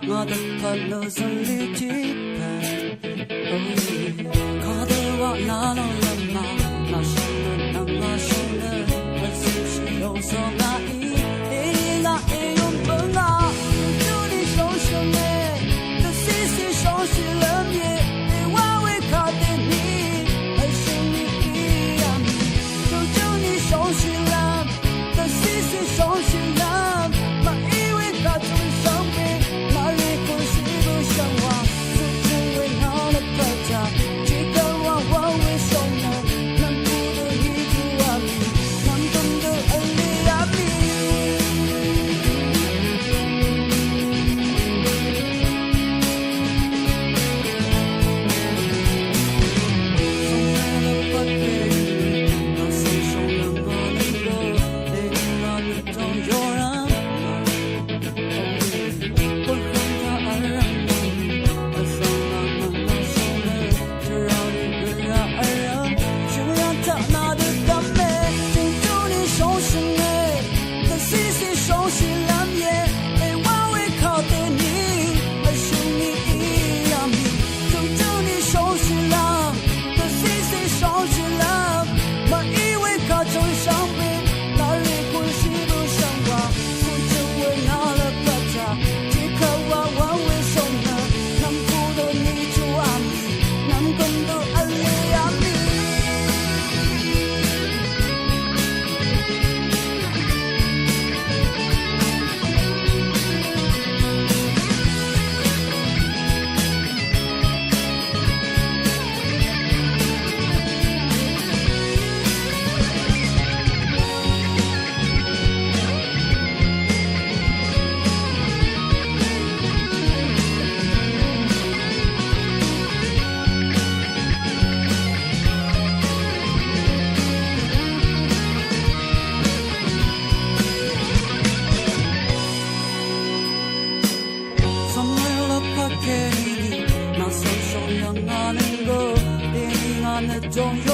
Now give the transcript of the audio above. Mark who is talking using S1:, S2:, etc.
S1: 我的快乐从你期盼，靠得我那弄了吗？那什么那么什么，我是是有所那一那一用本啊，祝你手上的，这是是手是冷夜，你我会靠得你，还是你一样，就祝你手是冷，这是是手是冷，嘛以为靠中伤悲。向往，自称为闹了个家，几个往往为手呢，难不得一句话里，难懂得爱你啊你。送来了花给你，那送上了我能够对你那一种悠然。那手手让我能够对你那种有